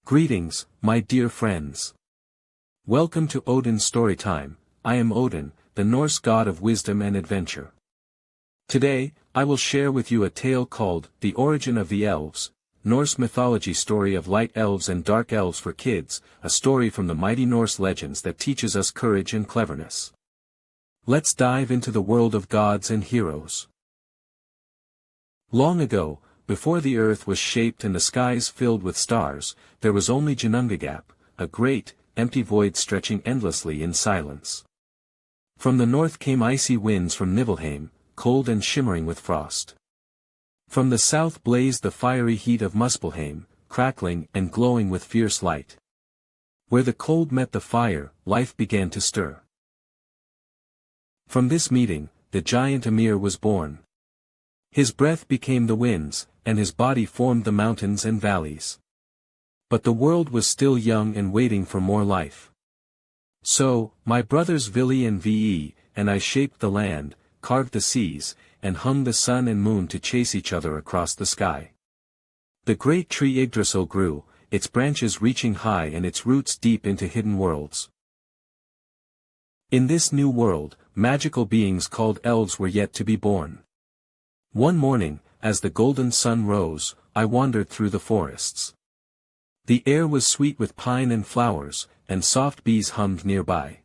Greetings, my dear friends. Welcome to Odin's Storytime. I am Odin, the Norse god of wisdom and adventure. Today, I will share with you a tale called The Origin of the Elves, Norse mythology story of light elves and dark elves for kids, a story from the mighty Norse legends that teaches us courage and cleverness. Let's dive into the world of gods and heroes. Long ago, before the earth was shaped and the skies filled with stars, there was only Ginnungagap, a great, empty void stretching endlessly in silence. From the north came icy winds from Niflheim, cold and shimmering with frost. From the south blazed the fiery heat of Muspelheim, crackling and glowing with fierce light. Where the cold met the fire, life began to stir. From this meeting, the giant Ymir was born. His breath became the winds, and his body formed the mountains and valleys. But the world was still young and waiting for more life. So, my brothers Vili and Ve, and I shaped the land, carved the seas, and hung the sun and moon to chase each other across the sky. The great tree Yggdrasil grew, its branches reaching high and its roots deep into hidden worlds. In this new world, magical beings called elves were yet to be born. One morning, as the golden sun rose, I wandered through the forests. The air was sweet with pine and flowers, and soft bees hummed nearby.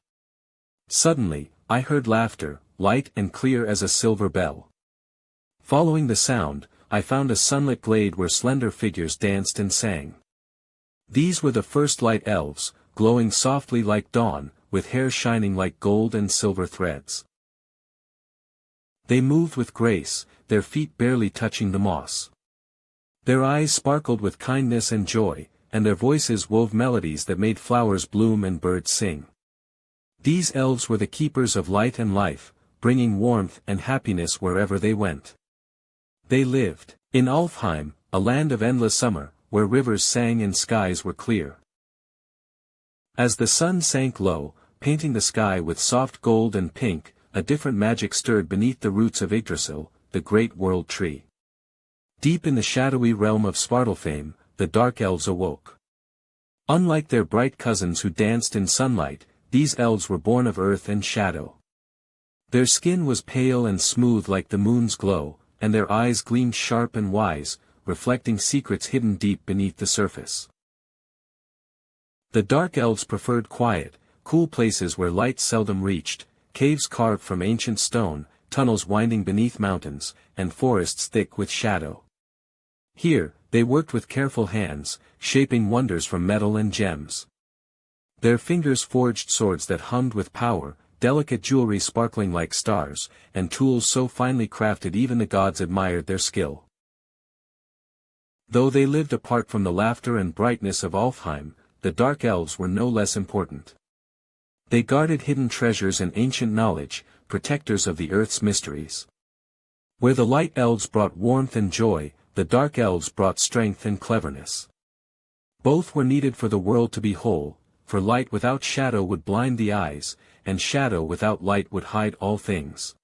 Suddenly, I heard laughter, light and clear as a silver bell. Following the sound, I found a sunlit glade where slender figures danced and sang. These were the first light elves, glowing softly like dawn, with hair shining like gold and silver threads. They moved with grace, their feet barely touching the moss. Their eyes sparkled with kindness and joy, and their voices wove melodies that made flowers bloom and birds sing. These elves were the keepers of light and life, bringing warmth and happiness wherever they went. They lived in Alfheim, a land of endless summer, where rivers sang and skies were clear. As the sun sank low, painting the sky with soft gold and pink, a different magic stirred beneath the roots of Yggdrasil, the great world tree. Deep in the shadowy realm of Svartalfheim, the dark elves awoke. Unlike their bright cousins who danced in sunlight, these elves were born of earth and shadow. Their skin was pale and smooth like the moon's glow, and their eyes gleamed sharp and wise, reflecting secrets hidden deep beneath the surface. The dark elves preferred quiet, cool places where light seldom reached, caves carved from ancient stone, tunnels winding beneath mountains, and forests thick with shadow. Here, they worked with careful hands, shaping wonders from metal and gems. Their fingers forged swords that hummed with power, delicate jewelry sparkling like stars, and tools so finely crafted even the gods admired their skill. Though they lived apart from the laughter and brightness of Alfheim, the dark elves were no less important. They guarded hidden treasures and ancient knowledge, protectors of the earth's mysteries. Where the light elves brought warmth and joy, the dark elves brought strength and cleverness. Both were needed for the world to be whole, for light without shadow would blind the eyes, and shadow without light would hide all things.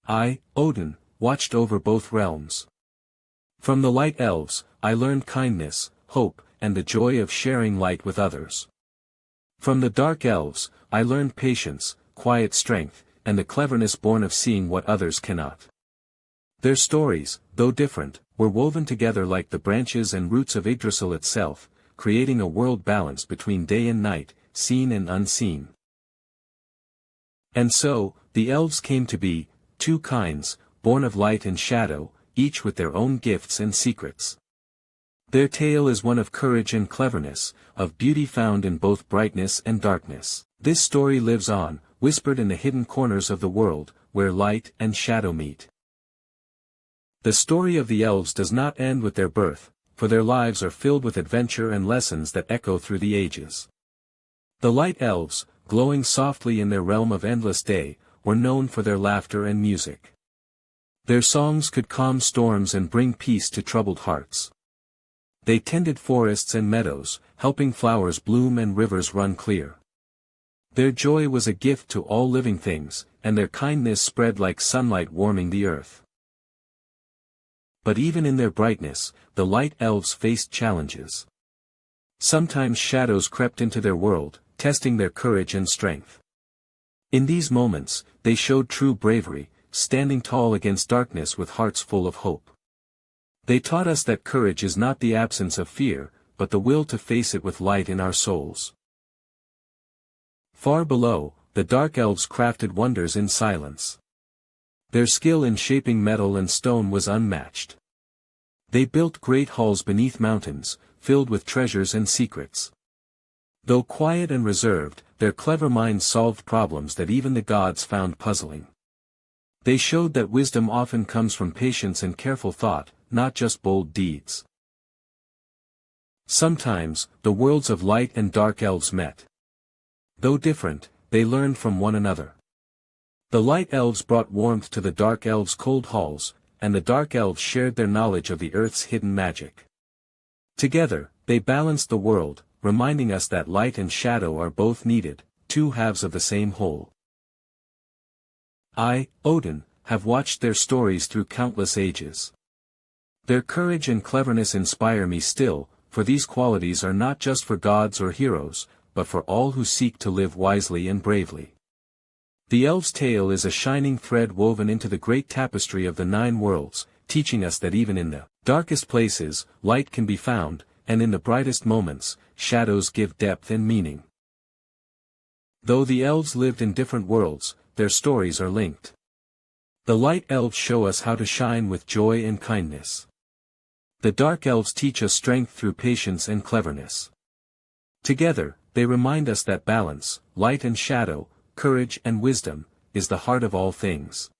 I, Odin, watched over both realms. From the light elves, I learned kindness, hope, and the joy of sharing light with others. From the dark elves, I learned patience, quiet strength, and the cleverness born of seeing what others cannot. Their stories, though different, were woven together like the branches and roots of Yggdrasil itself, creating a world balance between day and night, seen and unseen. And so, the elves came to be, two kinds, born of light and shadow, each with their own gifts and secrets. Their tale is one of courage and cleverness, of beauty found in both brightness and darkness. This story lives on, whispered in the hidden corners of the world, where light and shadow meet. The story of the elves does not end with their birth, for their lives are filled with adventure and lessons that echo through the ages. The light elves, glowing softly in their realm of endless day, were known for their laughter and music. Their songs could calm storms and bring peace to troubled hearts. They tended forests and meadows, helping flowers bloom and rivers run clear. Their joy was a gift to all living things, and their kindness spread like sunlight warming the earth. But even in their brightness, the light elves faced challenges. Sometimes shadows crept into their world, testing their courage and strength. In these moments, they showed true bravery, standing tall against darkness with hearts full of hope. They taught us that courage is not the absence of fear, but the will to face it with light in our souls. Far below, the dark elves crafted wonders in silence. Their skill in shaping metal and stone was unmatched. They built great halls beneath mountains, filled with treasures and secrets. Though quiet and reserved, their clever minds solved problems that even the gods found puzzling. They showed that wisdom often comes from patience and careful thought, not just bold deeds. Sometimes, the worlds of light and dark elves met. Though different, they learned from one another. The light elves brought warmth to the dark elves' cold halls, and the dark elves shared their knowledge of the earth's hidden magic. Together, they balanced the world, reminding us that light and shadow are both needed, two halves of the same whole. I, Odin, have watched their stories through countless ages. Their courage and cleverness inspire me still, for these qualities are not just for gods or heroes, but for all who seek to live wisely and bravely. The elves' tale is a shining thread woven into the great tapestry of the 9 worlds, teaching us that even in the darkest places, light can be found, and in the brightest moments, shadows give depth and meaning. Though the elves lived in different worlds, their stories are linked. The light elves show us how to shine with joy and kindness. The dark elves teach us strength through patience and cleverness. Together, they remind us that balance, light and shadow, courage and wisdom, is the heart of all things.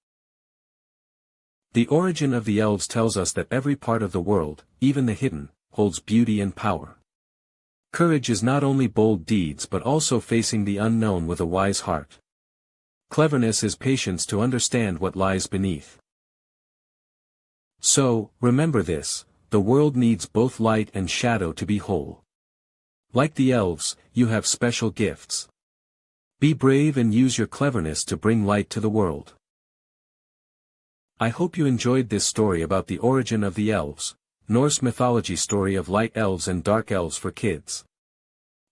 The origin of the elves tells us that every part of the world, even the hidden, holds beauty and power. Courage is not only bold deeds but also facing the unknown with a wise heart. Cleverness is patience to understand what lies beneath. So, remember this, the world needs both light and shadow to be whole. Like the elves, you have special gifts. Be brave and use your cleverness to bring light to the world. I hope you enjoyed this story about the origin of the elves, Norse mythology story of light elves and dark elves for kids.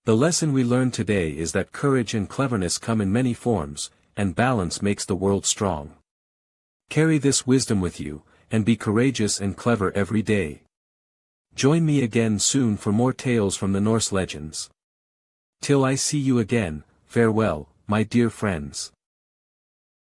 The lesson we learned today is that courage and cleverness come in many forms, and balance makes the world strong. Carry this wisdom with you, and be courageous and clever every day. Join me again soon for more tales from the Norse legends. Till I see you again, farewell, my dear friends.